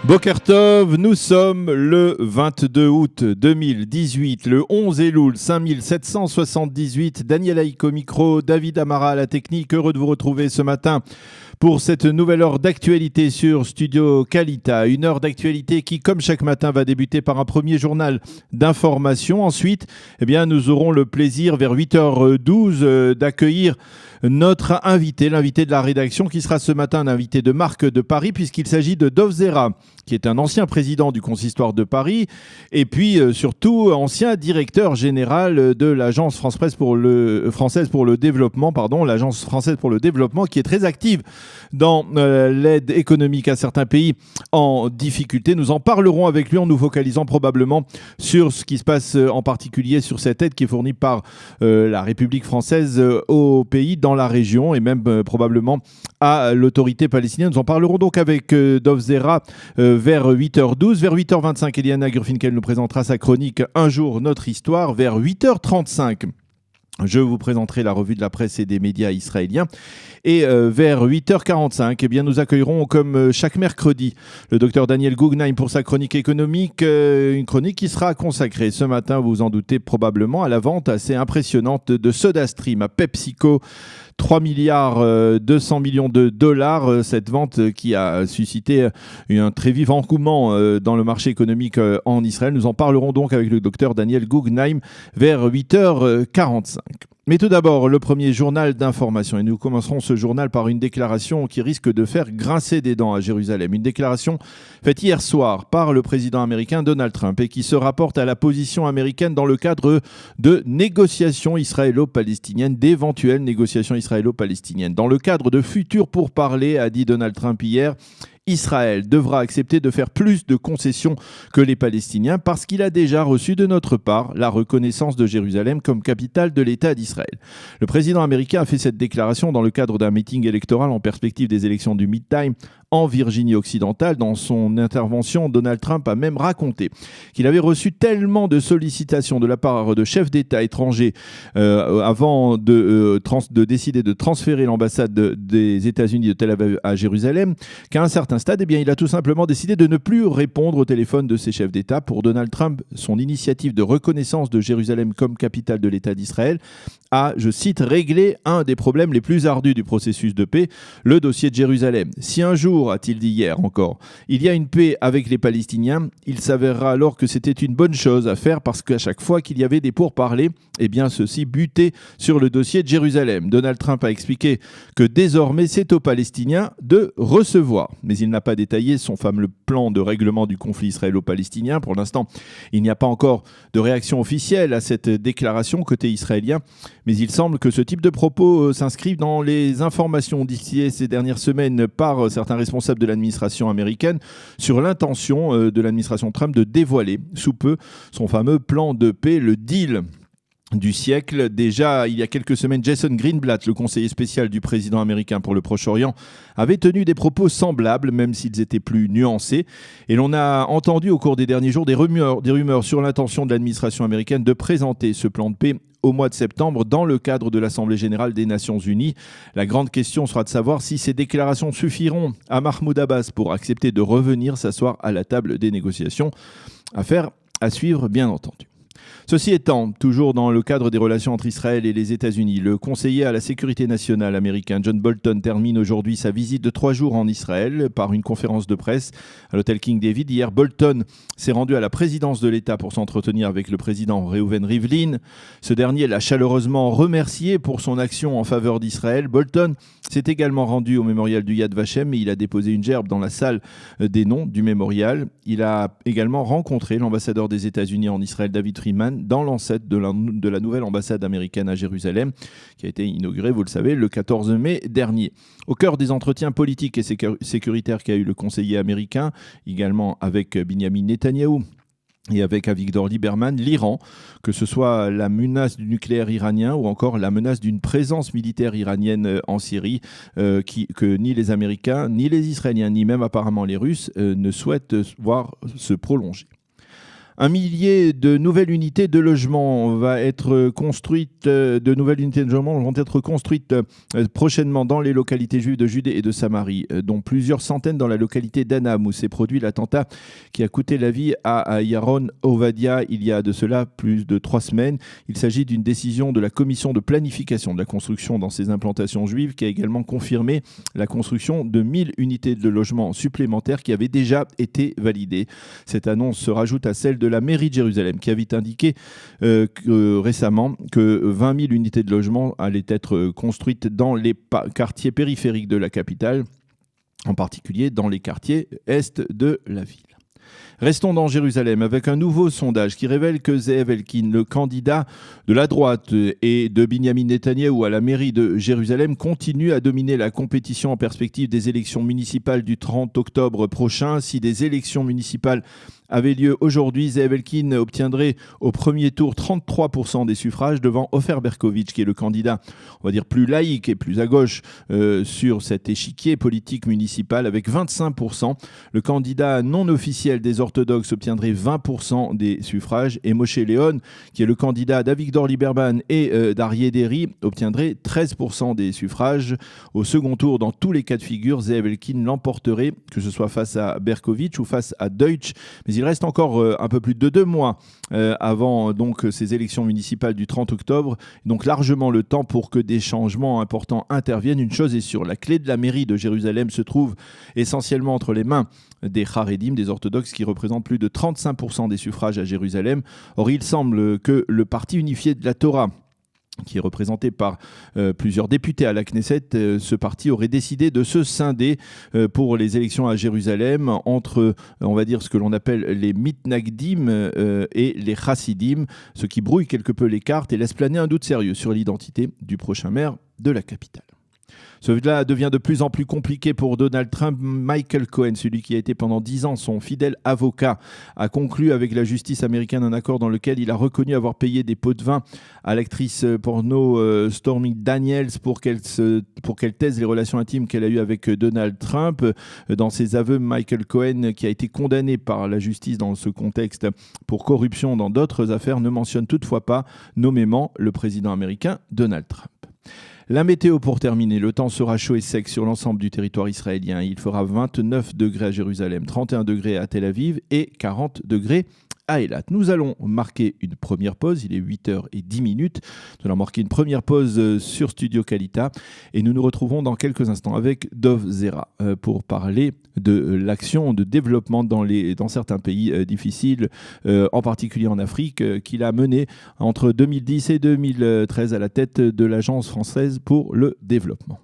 Boker Tov, nous sommes le 22 août 2018, le 11 Elul 5778, Daniel Haïk au micro, David Amara à la technique, heureux de vous retrouver ce matin pour cette nouvelle heure d'actualité sur Studio Kalita. Une heure d'actualité qui, comme chaque matin, va débuter par un premier journal d'information. Ensuite, nous aurons le plaisir vers 8h12 d'accueillir notre invité, l'invité de la rédaction qui sera ce matin un invité de marque de Paris puisqu'il s'agit de Dov Zera, qui est un ancien président du consistoire de Paris et puis surtout ancien directeur général de l'Agence française pour le développement, l'Agence française pour le développement qui est très active dans l'aide économique à certains pays en difficulté. Nous en parlerons avec lui en nous focalisant probablement sur ce qui se passe en particulier sur cette aide qui est fournie par la République française aux pays dans la région et même probablement à l'autorité palestinienne. Nous en parlerons donc avec Dov Zera vers 8h12. Vers 8h25, Eliana Gurfinkel nous présentera sa chronique « Un jour, notre histoire ». Vers 8h35, je vous présenterai la revue de la presse et des médias israéliens. Et vers 8h45, nous accueillerons comme chaque mercredi le docteur Daniel Guggenheim pour sa chronique économique, une chronique qui sera consacrée ce matin, vous vous en doutez probablement, à la vente assez impressionnante de SodaStream à PepsiCo. 3 milliards 200 millions de dollars, cette vente qui a suscité un très vif engouement dans le marché économique en Israël. Nous en parlerons donc avec le docteur Daniel Guggenheim vers 8h45. Mais tout d'abord, le premier journal d'information. Et nous commencerons ce journal par une déclaration qui risque de faire grincer des dents à Jérusalem. Une déclaration faite hier soir par le président américain Donald Trump et qui se rapporte à la position américaine dans le cadre de négociations israélo-palestiniennes, d'éventuelles négociations israélo-palestiniennes. Dans le cadre de futurs pourparlers, a dit Donald Trump hier, Israël devra accepter de faire plus de concessions que les Palestiniens parce qu'il a déjà reçu de notre part la reconnaissance de Jérusalem comme capitale de l'État d'Israël. Le président américain a fait cette déclaration dans le cadre d'un meeting électoral en perspective des élections du midterm en Virginie occidentale. Dans son intervention, Donald Trump a même raconté qu'il avait reçu tellement de sollicitations de la part de chefs d'État étrangers avant de décider de transférer l'ambassade des États-Unis de Tel Aviv à Jérusalem qu'à un certain stade, il a tout simplement décidé de ne plus répondre au téléphone de ces chefs d'État. Pour Donald Trump, son initiative de reconnaissance de Jérusalem comme capitale de l'État d'Israël a, je cite, réglé un des problèmes les plus ardus du processus de paix, le dossier de Jérusalem. Si un jour, a-t-il dit hier encore, il y a une paix avec les Palestiniens, il s'avérera alors que c'était une bonne chose à faire parce qu'à chaque fois qu'il y avait des pourparlers, ceux-ci butaient sur le dossier de Jérusalem. Donald Trump a expliqué que désormais c'est aux Palestiniens de recevoir. Mais il n'a pas détaillé son fameux plan de règlement du conflit israélo-palestinien. Pour l'instant, il n'y a pas encore de réaction officielle à cette déclaration côté israélien, mais il semble que ce type de propos s'inscrivent dans les informations d'ici ces dernières semaines par certains responsables de l'administration américaine sur l'intention de l'administration Trump de dévoiler sous peu son fameux plan de paix, le deal du siècle. Déjà, il y a quelques semaines, Jason Greenblatt, le conseiller spécial du président américain pour le Proche-Orient, avait tenu des propos semblables, même s'ils étaient plus nuancés. Et l'on a entendu au cours des derniers jours des rumeurs sur l'intention de l'administration américaine de présenter ce plan de paix au mois de septembre dans le cadre de l'Assemblée générale des Nations unies. La grande question sera de savoir si ces déclarations suffiront à Mahmoud Abbas pour accepter de revenir s'asseoir à la table des négociations. Affaire à suivre, bien entendu. Ceci étant, toujours dans le cadre des relations entre Israël et les États-Unis, le conseiller à la sécurité nationale américain John Bolton termine aujourd'hui sa visite de 3 jours en Israël par une conférence de presse à l'hôtel King David. Hier, Bolton s'est rendu à la présidence de l'État pour s'entretenir avec le président Reuven Rivlin. Ce dernier l'a chaleureusement remercié pour son action en faveur d'Israël. Bolton s'est également rendu au mémorial du Yad Vashem et il a déposé une gerbe dans la salle des noms du mémorial. Il a également rencontré l'ambassadeur des États-Unis en Israël, David Friedman, dans l'ancêtre de la nouvelle ambassade américaine à Jérusalem, qui a été inaugurée, vous le savez, le 14 mai dernier. Au cœur des entretiens politiques et sécuritaires qu'a eu le conseiller américain, également avec Benjamin Netanyahou et avec Avigdor Lieberman, l'Iran, que ce soit la menace du nucléaire iranien ou encore la menace d'une présence militaire iranienne en Syrie, que ni les Américains, ni les Israéliens, ni même apparemment les Russes ne souhaitent voir se prolonger. Un millier de nouvelles unités de logement va être construites, de nouvelles unités de logement vont être construites prochainement dans les localités juives de Judée et de Samarie, dont plusieurs centaines dans la localité d'Anam, où s'est produit l'attentat qui a coûté la vie à Yaron Ovadia il y a de cela plus de 3 semaines. Il s'agit d'une décision de la commission de planification de la construction dans ces implantations juives qui a également confirmé la construction de 1000 unités de logement supplémentaires qui avaient déjà été validées. Cette annonce se rajoute à celle de la mairie de Jérusalem qui avait indiqué récemment que 20 000 unités de logement allaient être construites dans les quartiers périphériques de la capitale, en particulier dans les quartiers est de la ville. Restons dans Jérusalem avec un nouveau sondage qui révèle que Zeev Elkin, le candidat de la droite et de Binyamin Netanyahou à la mairie de Jérusalem, continue à dominer la compétition en perspective des élections municipales du 30 octobre prochain. Si des élections municipales avaient lieu aujourd'hui, Zeev Elkin obtiendrait au premier tour 33% des suffrages devant Ofer Berkovitch, qui est le candidat, on va dire, plus laïque et plus à gauche sur cet échiquier politique municipal avec 25%. Le candidat non officiel des orthodoxes obtiendrait 20% des suffrages et Moshe Léon, qui est le candidat d'Avigdor Lieberman et d'Aryeh Deri, obtiendrait 13% des suffrages. Au second tour, dans tous les cas de figure, Zeev Elkin l'emporterait, que ce soit face à Berkovitch ou face à Deutsch. Mais il reste encore un peu plus de 2 mois avant donc ces élections municipales du 30 octobre, donc largement le temps pour que des changements importants interviennent. Une chose est sûre, la clé de la mairie de Jérusalem se trouve essentiellement entre les mains des Haredim, des orthodoxes, qui représentent plus de 35% des suffrages à Jérusalem. Or, il semble que le parti unifié de la Torah, qui est représenté par plusieurs députés à la Knesset, ce parti aurait décidé de se scinder pour les élections à Jérusalem entre, on va dire, ce que l'on appelle les mitnagdim et les chassidim, ce qui brouille quelque peu les cartes et laisse planer un doute sérieux sur l'identité du prochain maire de la capitale. Cela devient de plus en plus compliqué pour Donald Trump. Michael Cohen, celui qui a été pendant 10 ans son fidèle avocat, a conclu avec la justice américaine un accord dans lequel il a reconnu avoir payé des pots de vin à l'actrice porno Stormy Daniels pour qu'elle taise les relations intimes qu'elle a eues avec Donald Trump. Dans ses aveux, Michael Cohen, qui a été condamné par la justice dans ce contexte pour corruption dans d'autres affaires, ne mentionne toutefois pas nommément le président américain Donald Trump. La météo pour terminer, le temps sera chaud et sec sur l'ensemble du territoire israélien. Il fera 29 degrés à Jérusalem, 31 degrés à Tel Aviv et 40 degrés à Eilat. Nous allons marquer une première pause, il est 8h10. Nous allons marquer une première pause sur Studio Kalita et nous nous retrouverons dans quelques instants avec Dov Zera pour parler de l'action de développement dans certains pays difficiles, en particulier en Afrique, qu'il a mené entre 2010 et 2013 à la tête de l'Agence française pour le développement.